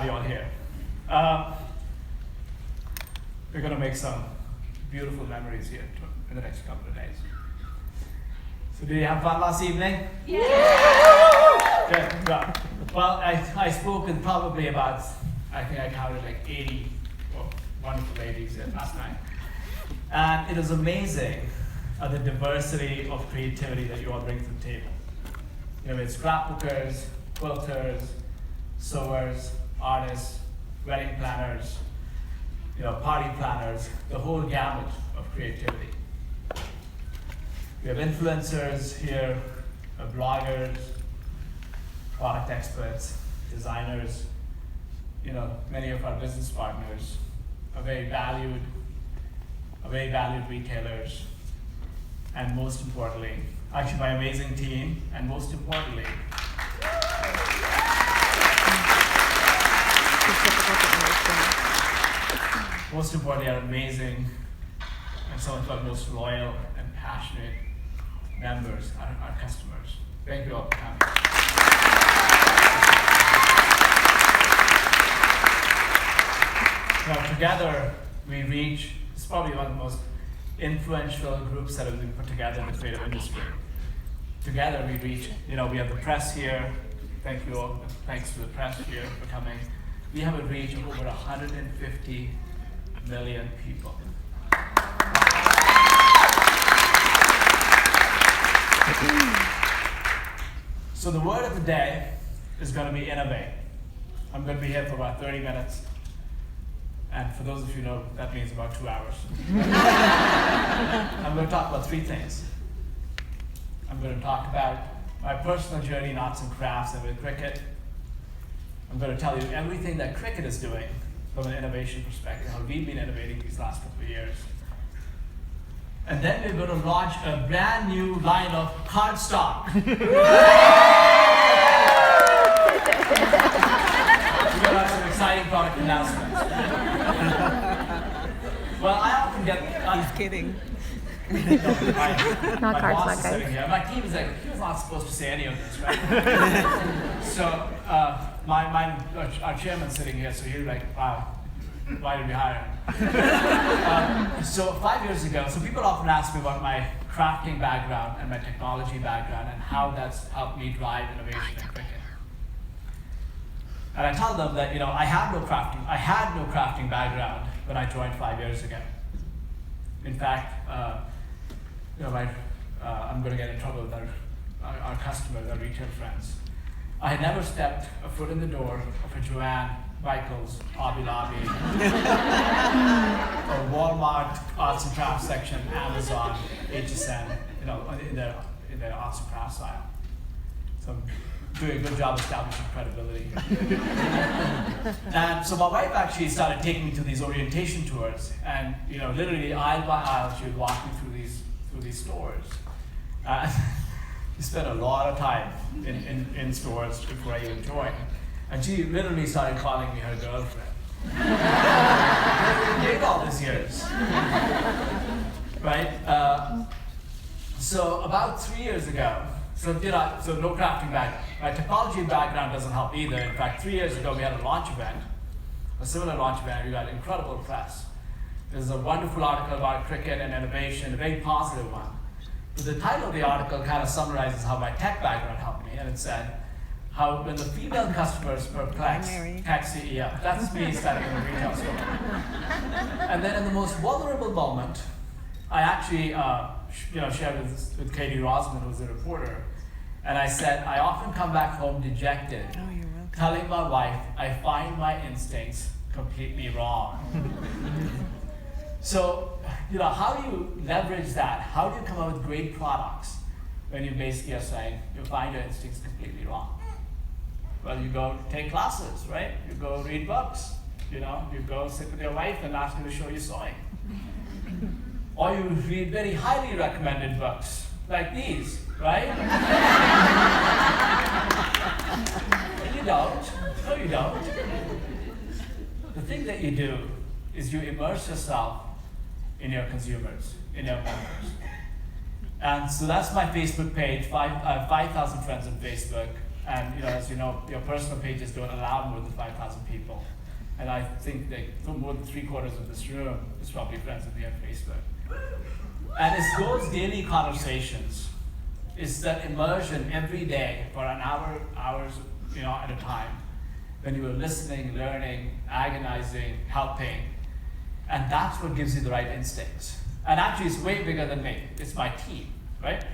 you all here. We're going to make some beautiful memories here in the next couple of days. So did you have fun last evening? Yeah! Good. Well, I spoke with probably about, I think I counted like 80 wonderful ladies last night. And it was amazing the diversity of creativity that you all bring to the table. You know, it's scrapbookers, quilters, sewers, artists, wedding planners, you know, party planners, the whole gamut of creativity. We have influencers here, bloggers, product experts, designers, you know, many of our business partners are very valued retailers, and most importantly, actually my amazing team, and most importantly, our amazing and some of our most loyal and passionate members, our customers. Thank you all for coming. Now, together we reach, it's probably one of the most influential groups that have been put together in the creative industry. Together we reach, you know, we have the press here. Thank you all, thanks to the press here for coming. We have a reach of over 150 million people. So the word of the day is going to be innovate. I'm going to be here for about 30 minutes. And for those of you who know, that means about 2 hours. I'm going to talk about 3 things. I'm going to talk about my personal journey in arts and crafts and with Cricut. I'm going to tell you everything that Cricut is doing from an innovation perspective, how we've been innovating these last couple of years. And then we're going to launch a brand new line of cardstock. We're going to have some exciting product announcements. Well, I often get... He's kidding. My boss is sitting here. My team is like, he was not supposed to say any of this, right? So our chairman's sitting here, so he's like, wow, why did we hire him? So 5 years ago, so people often ask me about my crafting background and my technology background and how that's helped me drive innovation in Cricut. And I tell them that, you know, I had no crafting background when I joined 5 years ago. In fact, you know, I'm going to get in trouble with our customers, our retail friends. I had never stepped a foot in the door of a Joanne, Michael's, Hobby Lobby, or Walmart arts and crafts section, Amazon, HSN, you know, in their arts and crafts aisle. So I'm doing a good job establishing credibility. And so my wife actually started taking me to these orientation tours, and you know, literally aisle by aisle, she would walk me through these stores. We spent a lot of time in stores before I even joined, and she literally started calling me her girlfriend. We did all these years, right? So about 3 years ago. So no crafting background. My technology background doesn't help either. In fact, 3 years ago we had a launch event, a similar launch event. We got incredible press. There's a wonderful article about Cricut and innovation, a very positive one. But the title of the article kind of summarizes how my tech background helped me, and it said, how when the female customers perplex tech CEO, that's me standing in a retail store. And then in the most vulnerable moment, I actually shared with Katie Rosman, who's a reporter, and I said, I often come back home dejected, telling my wife I find my instincts completely wrong. So, you know, how do you leverage that? How do you come up with great products when you basically are saying you find your instincts completely wrong? Well, you go take classes, right? You go read books, you know, you go sit with your wife and ask her to show you sewing. Or you read very highly recommended books, like these, right? You don't. No, you don't. The thing that you do is you immerse yourself in your consumers, in your members. And so that's my Facebook page, 5,000 friends on Facebook. And as you know, your personal pages don't allow more than 5,000 people. And I think that more than 3/4 of this room is probably friends with me on Facebook. And it's those daily conversations, it's that immersion every day for an hours at a time, when you are listening, learning, agonizing, helping, and that's what gives you the right instincts. And actually, it's way bigger than me. It's my team, right?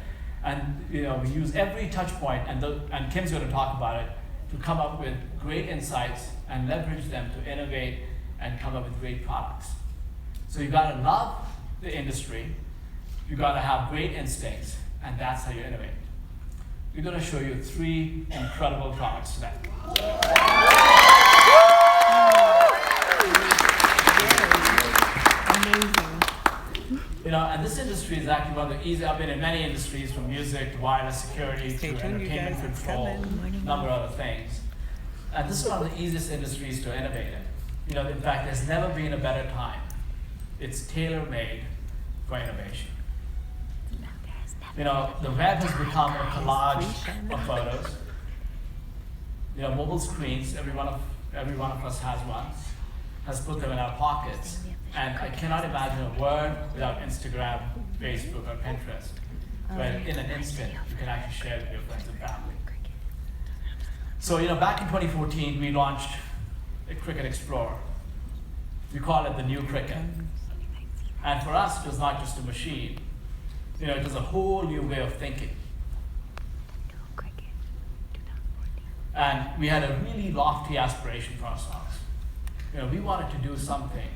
And we use every touch point, and Kim's going to talk about it, to come up with great insights and leverage them to innovate and come up with great products. So you got to love the industry, you got to have great instincts, and that's how you innovate. We're going to show you 3 incredible products today. And this industry is actually one of the easy. I've been in many industries, from music to wireless security to entertainment control, a number of other things. And this is one of the easiest industries to innovate in. In fact, there's never been a better time. It's tailor-made for innovation. The web has become a collage of photos. Mobile screens, every one of us has one, has put them in our pockets. And I cannot imagine a word without Instagram, Facebook, or Pinterest, where in an instant you can actually share it with your friends and family. So back in 2014, we launched a Cricut Explore. We call it the new Cricut. And for us, it was not just a machine. It was a whole new way of thinking. And we had a really lofty aspiration for ourselves. We wanted to do something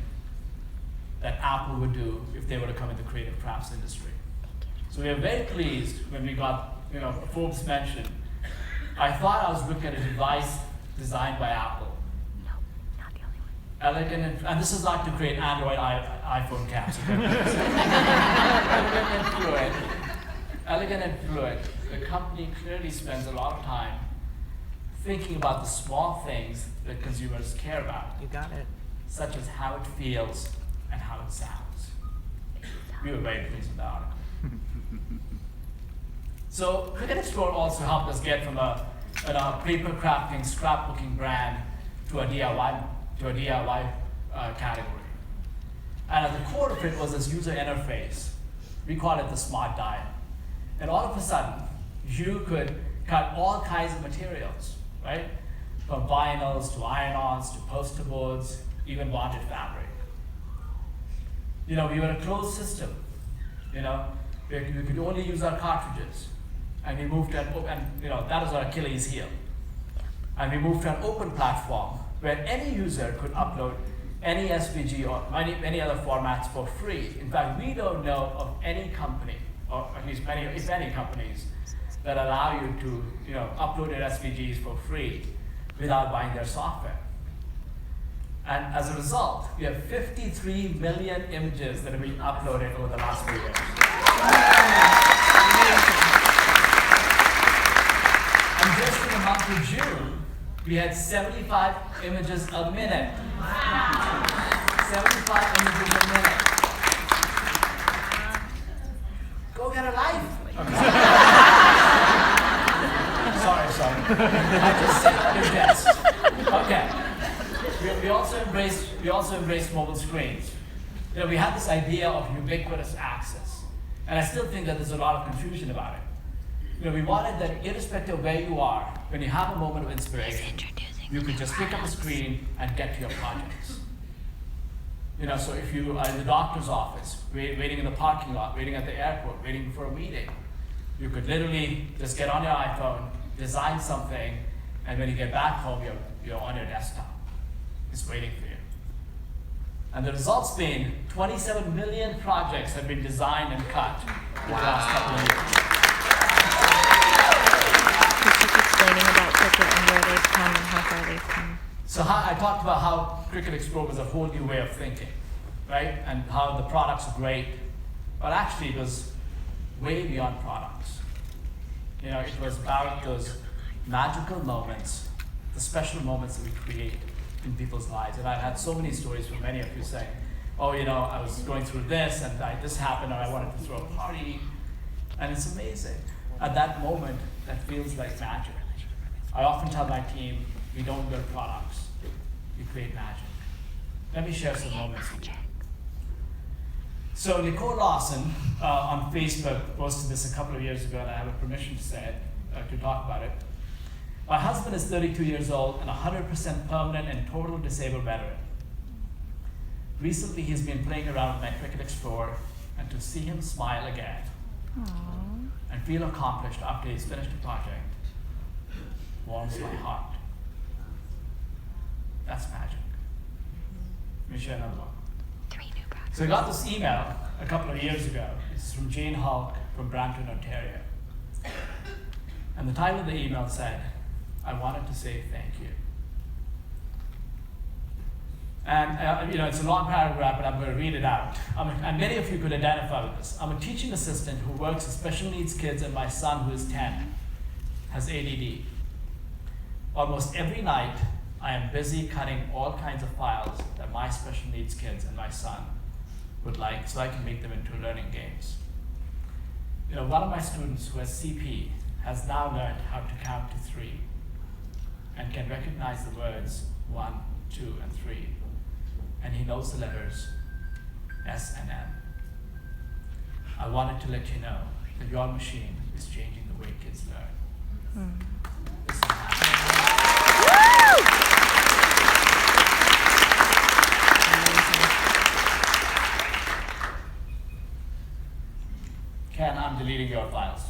that Apple would do if they were to come in the creative crafts industry. So we were very pleased when we got a Forbes mention. I thought I was looking at a device designed by Apple. No, not the only one. Elegant, and this is not to create Android iPhone caps. Elegant and fluid. The company clearly spends a lot of time thinking about the small things that consumers care about. You got it. Such as how it feels and how it sounds. We were very pleased with the article. So Cricut Explore also helped us get from a paper crafting, scrapbooking brand to a DIY category. And at the core of it was this user interface. We call it the smart dial. And all of a sudden, you could cut all kinds of materials, right? From vinyls to iron-ons to poster boards, even bonded fabric. We were a closed system. We could only use our cartridges. And we moved to that was our Achilles heel. And we moved to an open platform where any user could upload any SVG or any other formats for free. In fact, we don't know of any company, or at least many companies, that allow you to upload your SVGs for free without buying their software. And as a result, we have 53 million images that have been uploaded over the last few years. And just in the month of June, we had 75 images a minute. 75 images a minute. Go get a life. Sorry. I just said that in jest. Okay. We also embraced mobile screens. We had this idea of ubiquitous access, and I still think that there's a lot of confusion about it. We wanted that irrespective of where you are, when you have a moment of inspiration, you could just pick up a screen and get to your projects. So if you are in the doctor's office, waiting in the parking lot, waiting at the airport, waiting for a meeting, you could literally just get on your iPhone, design something, and when you get back home, you're on your desktop. It's waiting for you. And the result's been 27 million projects have been designed and cut in the last couple of years. Keep explaining about Cricut and where they've come and how far they've come. So I talked about how Cricut Explore was a whole new way of thinking, right? And how the product's great, but actually it was way beyond products. It was about those magical moments, the special moments that we create in people's lives. And I've had so many stories from many of you saying, oh, I was going through this and this happened and I wanted to throw a party. And it's amazing. At that moment, that feels like magic. I often tell my team, we don't build products, we create magic. Let me share some moments with you. So Nicole Lawson on Facebook posted this a couple of years ago, and I have a permission to say it, to talk about it. My husband is 32 years old and 100% permanent and total disabled veteran. Recently, he's been playing around with my Cricut Explore, and to see him smile again and feel accomplished after he's finished a project warms my heart. That's magic. Let me share another one. So I got this email a couple of years ago. It's from Jane Hulk from Brampton, Ontario. And the title of the email said, I wanted to say thank you. And it's a long paragraph, but I'm going to read it out. And many of you could identify with this. I'm a teaching assistant who works with special needs kids, and my son, who is 10, has ADD. Almost every night, I am busy cutting all kinds of files that my special needs kids and my son would like, so I can make them into learning games. One of my students who has CP has now learned how to count to 3 and can recognize the words 1, 2, and 3. And he knows the letters S and M. I wanted to let you know that your machine is changing the way kids learn. This is Ken, I'm deleting your files.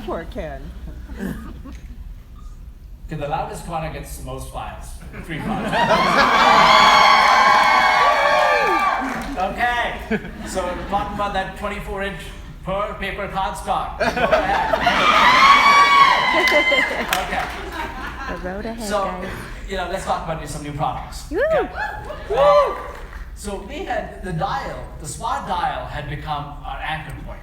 Poor Ken. Okay, the loudest corner gets the most files. 3 files. Okay, so we're talking about that 24-inch per paper cardstock. Go ahead. Okay. The road ahead, So, guys. let's talk about some new products. Woo! Okay. So we had the dial, the smart dial had become our anchor point.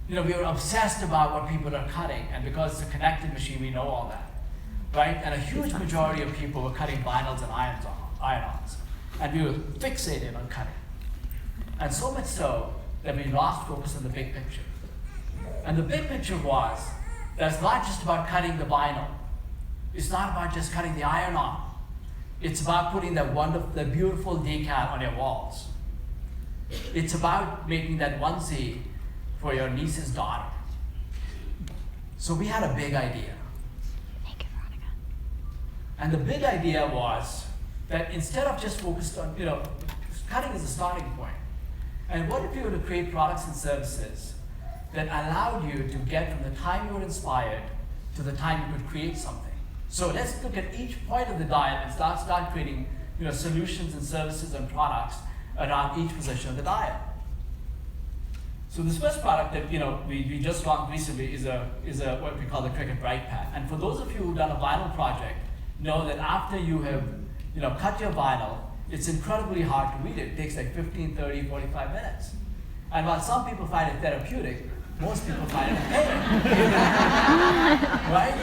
Yeah. We were obsessed about what people are cutting, and because it's a connected machine, we know all that, right? And a huge majority of people were cutting vinyls and iron-ons, and we were fixated on cutting. And so much so that we lost focus on the big picture. And the big picture was that it's not just about cutting the vinyl. It's not about just cutting the iron-on. It's about putting that beautiful decal on your walls. It's about making that onesie for your niece's daughter. So we had a big idea. Thank you, Veronica. And the big idea was that instead of just focused on, cutting is a starting point. And what if you were to create products and services that allowed you to get from the time you were inspired to the time you could create something? So let's look at each point of the dial and start creating solutions and services and products around each position of the dial. So this first product that we just launched recently is a what we call the Cricut BrightPad. And for those of you who've done a vinyl project, know that after you have cut your vinyl, it's incredibly hard to read it. It takes like 15, 30, 45 minutes. And while some people find it therapeutic, most people find it pain. Right?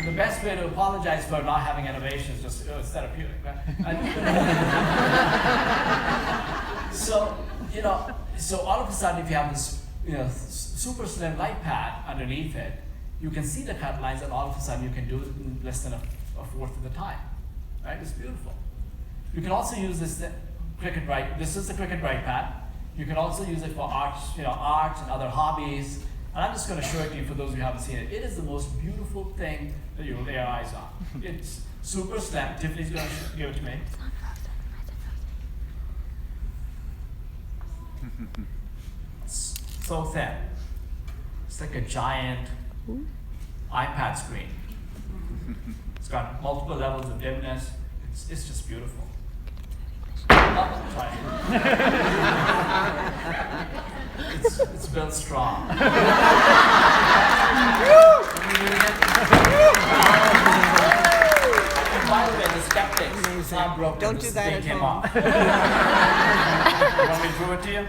The best way to apologize for not having innovation is just it's therapeutic. Right? So all of a sudden, if you have this super slim light pad underneath it, you can see the cut lines, and all of a sudden you can do it in less than a fourth of the time. Right? It's beautiful. You can also use this Cricut Bright. This is the Cricut BrightPad. You can also use it for arts, art and other hobbies. And I'm just going to show it to you for those who haven't seen it. It is the most beautiful thing that you will lay your eyes on. It's super slim. Tiffany's going to give it to me. It's so thin. It's like a giant iPad screen. It's got multiple levels of dimness. It's just beautiful. Oh, sorry. It's built strong. By the way, the skeptics, it's not broken. Don't do that They at came home. off. You want me to prove it to you?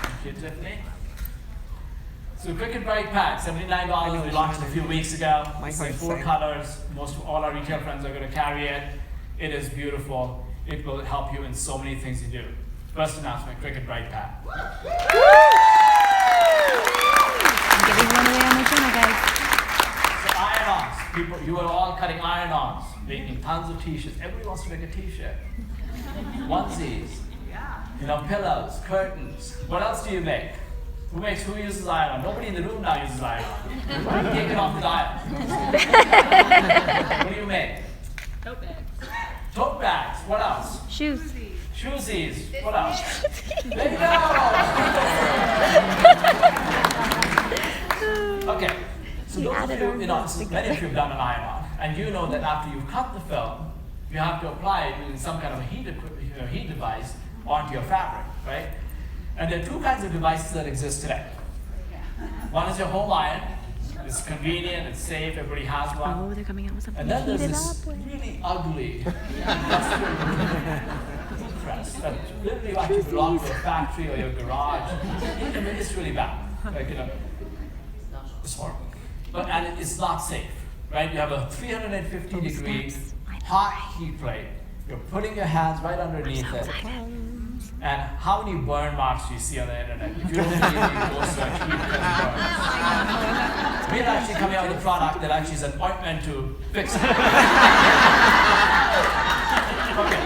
Thank you, Tiffany. So Cricut BrightPad, $79. We launched it a few weeks ago. My It's in heart's 4 saying. colors. Most all our retail friends are going to carry it. It is beautiful. It will help you in so many things you do. First announcement, Cricut BrightPad. I'm giving one away on my channel, guys. So iron-ons. People, you are all cutting iron-ons, making tons of t-shirts. Everybody wants to make a t-shirt. Onesies. You know, pillows, curtains. What else do you make? Who uses iron-on? Nobody in the room now uses iron-on. Take it off the dial. What do you make? Tote bags. Tote bags. What else? Shoes. Shoesies. What else? There you go. Okay. So You those of added you, our you know, words many of you have done an iron-on, and you know that after you've cut the film, you have to apply it using some kind of a heat device onto your fabric, right? And there are two kinds of devices that exist today. One is your home iron. It's convenient, it's safe, everybody has one. Oh, they're coming out with something And to then there's heat it this up with. really ugly press that literally actually belongs to a factory or your garage. I mean, it's really bad. Like, you know, it's horrible. And it's not safe, right? You have a 350 degree hot heat plate. You're putting your hands right underneath it. And how many burn marks do you see on the internet? If you don't believe me, go search EasyPress burns. We're actually coming out with a product that actually is an ointment to fix it. Okay.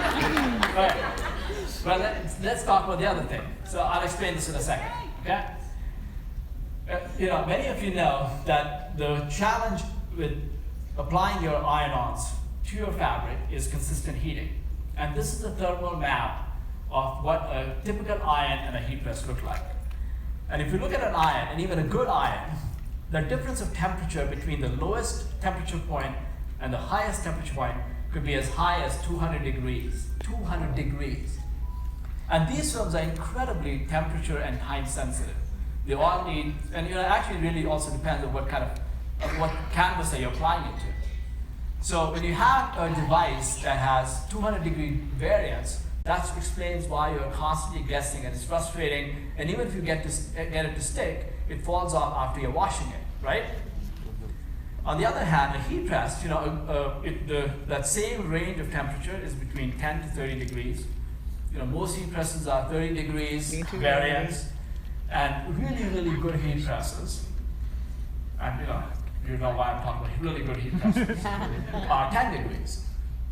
Well, let's talk about the other thing. So I'll explain this in a second. Okay. You know, many of you know that the challenge with applying your iron-ons to your fabric is consistent heating. And this is the thermal map of what a typical iron and a heat press look like. And if you look at an iron, and even a good iron, the difference of temperature between the lowest temperature point and the highest temperature point could be as high as 200 degrees. 200 degrees. And these films are incredibly temperature and time sensitive. They all need, and you know, actually really also depends on what kind of what canvas that you're applying it to. So when you have a device that has 200 degree variance, that explains why you're constantly guessing, and it's frustrating. And even if you get it to stick, it falls off after you're washing it, right? On the other hand, a heat press, you know, that same range of temperature is between 10 to 30 degrees. You know, most heat presses are 30 degrees variance, and really, really good heat presses. And you know why I'm talking about really good heat presses are 10 degrees,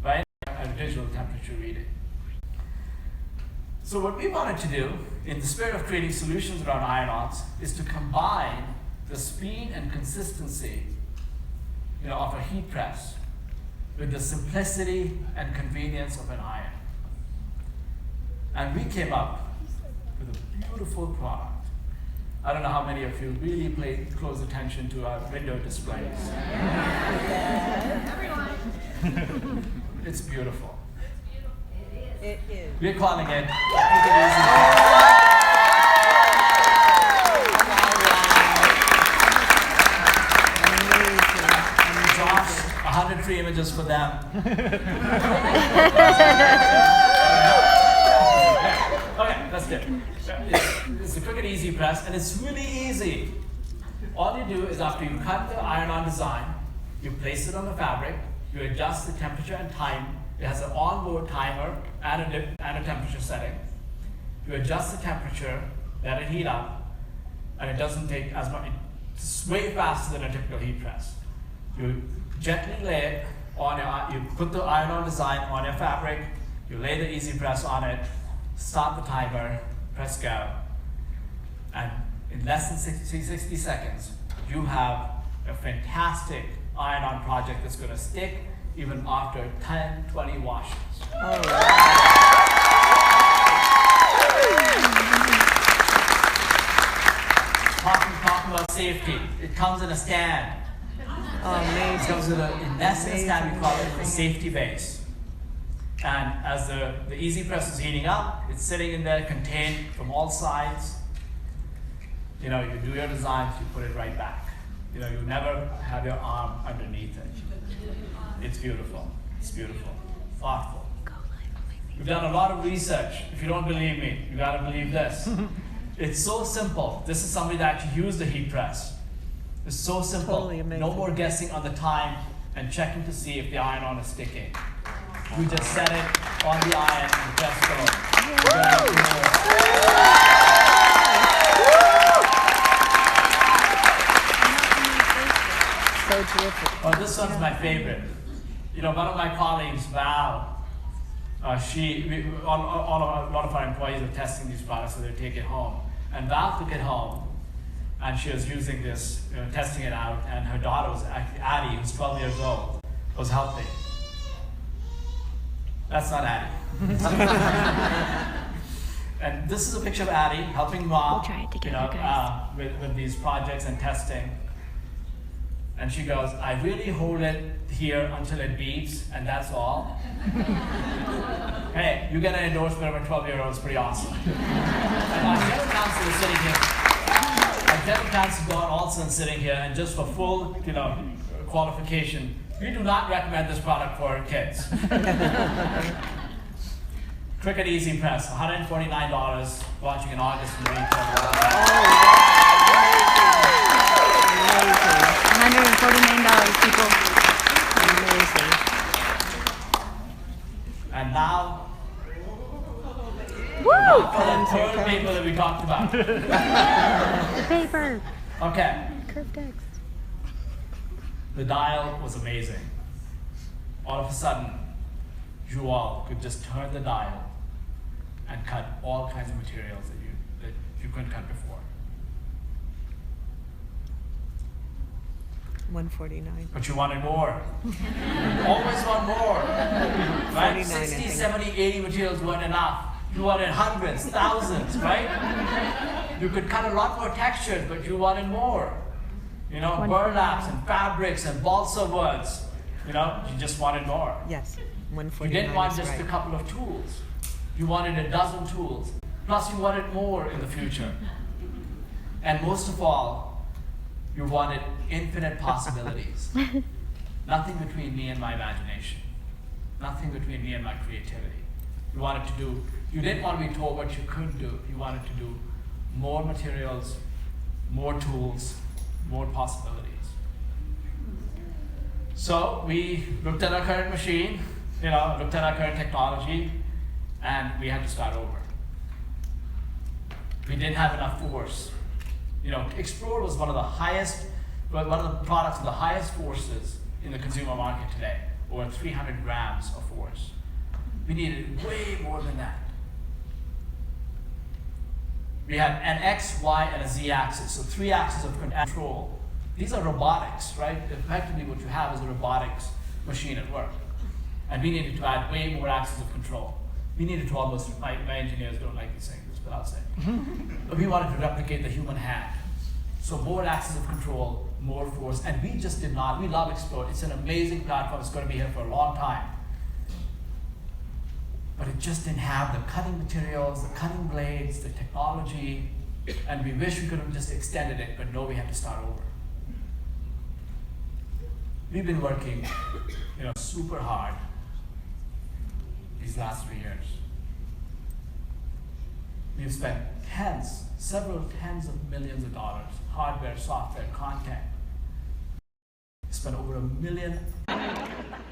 right? A visual temperature reading. So what we wanted to do, in the spirit of creating solutions around iron-ons, is to combine the speed and consistency, you know, of a heat press with the simplicity and convenience of an iron. And we came up with a beautiful product. I don't know how many of you really pay close attention to our window displays. Everyone. It's beautiful. It is. We're calling it Josh, 100 free images for them. Okay, that's it. It's the Cricut EasyPress, and it's really easy. All you do is after you cut the iron-on design, you place it on the fabric, you adjust the temperature and time. It has an onboard timer and a temperature setting. You adjust the temperature, let it heat up, and it doesn't take as much. It's way faster than a typical heat press. You gently lay it on you put the iron-on design on your fabric, you lay the EasyPress on it, start the timer, press go, and in less than 60 seconds, you have a fantastic iron-on project that's going to stick even after 10, 20 washes. Talking about safety, it comes in a stand. It comes in a nesting stand, we call it the safety base. And as the EasyPress is heating up, it's sitting in there contained from all sides. You know, you do your designs, you put it right back. You know, you never have your arm underneath it. It's beautiful. It's beautiful. Thoughtful. We've done a lot of research. If you don't believe me, you gotta believe this. It's so simple. This is somebody that actually used a heat press. It's so simple. Totally amazing. No more guessing on the time and checking to see if the iron-on is sticking. You just set it on the iron and press go. So terrific. Well, this one's my favorite. You know, one of my colleagues, Val, a lot of our employees are testing these products, so they take it home. And Val took it home, and she was using this, testing it out, and her daughter was actually, Addie, who's 12 years old, was helping. That's not Addie. And this is a picture of Addie helping mom, We'll try it together, guys. with these projects and testing. And she goes, I really hold it here until it beeps, and that's all. Hey, you get an endorsement of a 12-year-old, it's pretty awesome. And our general counsel is sitting here. Our general counsel, Don Olson, is sitting here, and just for full, qualification, we do not recommend this product for kids. Cricut EasyPress, $149, launching in August in retail. 149, people. Amazing. And now, Woo! for the third paper that we talked about. The paper. Okay, Curved text. the dial was amazing. All of a sudden, you all could just turn the dial and cut all kinds of materials that you couldn't cut before. 149. But you wanted more. Always want more. Right? 49, 60, I think. 70, 80 materials weren't enough. You wanted hundreds, thousands, right? You could cut a lot more textures, but you wanted more. Burlaps and fabrics and balsa woods. You just wanted more. Yes, You 149 didn't want is just right. a couple of tools. You wanted a dozen tools. Plus you wanted more in the future. And most of all, you wanted infinite possibilities. Nothing between me and my imagination. Nothing between me and my creativity. You didn't want to be told what you could do. You wanted to do more materials, more tools, more possibilities. So we looked at our current machine, looked at our current technology, and we had to start over. We didn't have enough force. Explore was one of the products with the highest forces in the consumer market today, over 300 grams of force. We needed way more than that. We had an X, Y, and a Z axis, so 3 axes of control. These are robotics, right? Effectively what you have is a robotics machine at work. And we needed to add way more axes of control. We needed to almost, my engineers don't like me saying this, but I'll say it. But we wanted to replicate the human hand. So more axes of control, more force, and we just did not. We love Explore. It's an amazing platform. It's going to be here for a long time. But it just didn't have the cutting materials, the cutting blades, the technology, and we wish we could have just extended it, but no, we had to start over. We've been working, super hard these last 3 years. We've spent several tens of millions of dollars, hardware, software, content. We spent over $1 million.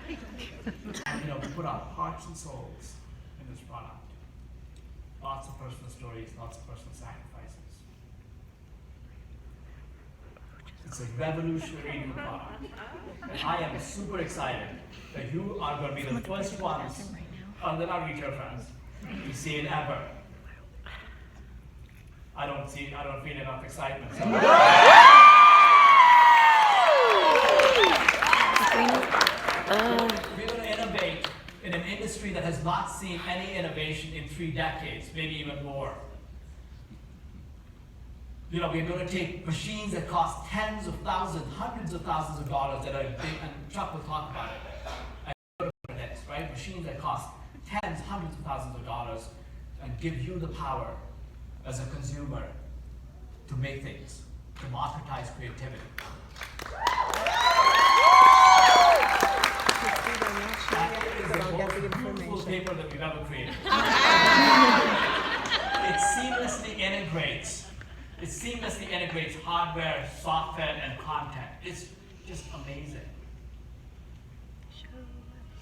We put our hearts and souls in this product. Lots of personal stories, lots of personal sacrifices. It's a revolutionary new product. And I am super excited that you are going to be the first ones, other than our retail friends, to see it ever. I don't feel enough excitement. So. We're going to innovate in an industry that has not seen any innovation in 3 decades, maybe even more. We're going to take machines that cost tens of thousands, hundreds of thousands of dollars that are big, and Chuck will talk about it. Right? Machines that cost tens, hundreds of thousands of dollars, and give you the power as a consumer to make things, democratize creativity. That is the most beautiful paper that we've ever created. It seamlessly integrates hardware, software, and content. It's just amazing.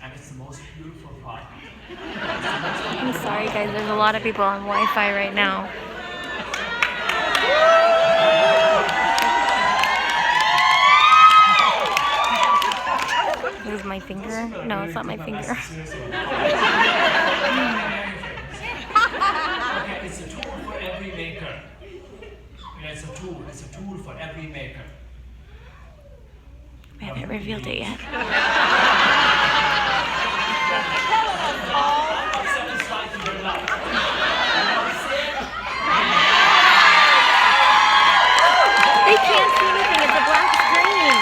and it's the most beautiful part. I'm sorry, guys. There's a lot of people on Wi-Fi right now. This is my finger? No, it's not my finger. Okay, it's a tool for every maker. Yeah, it's a tool for every maker. I haven't revealed it yet. I'm satisfied with your life. They can't see anything. It's a black screen.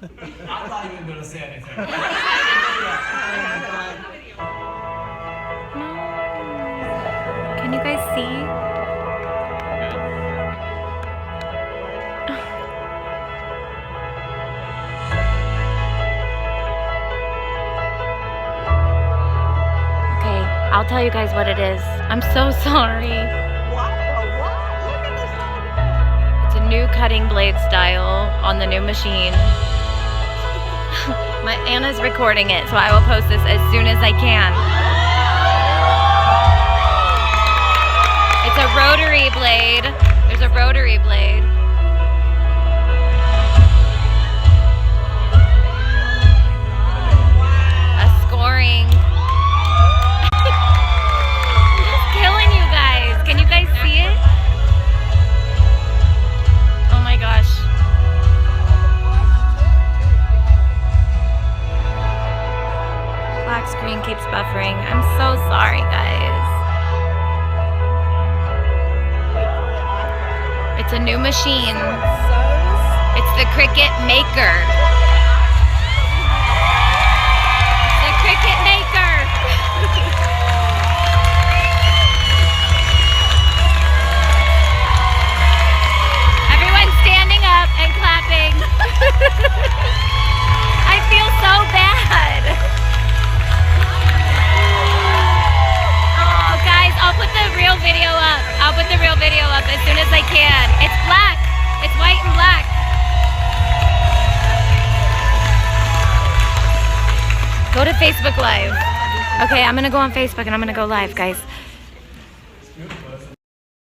I thought you were going to say anything. Can you guys see? Okay, I'll tell you guys what it is. I'm so sorry. It's a new cutting blade style on the new machine. My Anna's recording it, so I will post this as soon as I can. It's a rotary blade. There's a rotary blade. A scoring. I'm just killing you guys. Can you guys see it? Oh my gosh. Black screen keeps buffering. I'm so sorry, guys. It's a new machine. It's the Cricut Maker. It's the Cricut Maker. Everyone's standing up and clapping. I feel so bad. Oh, guys, I'll put the real video up. I'll put the real video up as soon as I can. It's black. It's white and black. Go to Facebook Live. Okay, I'm gonna go on Facebook and I'm gonna go live, guys.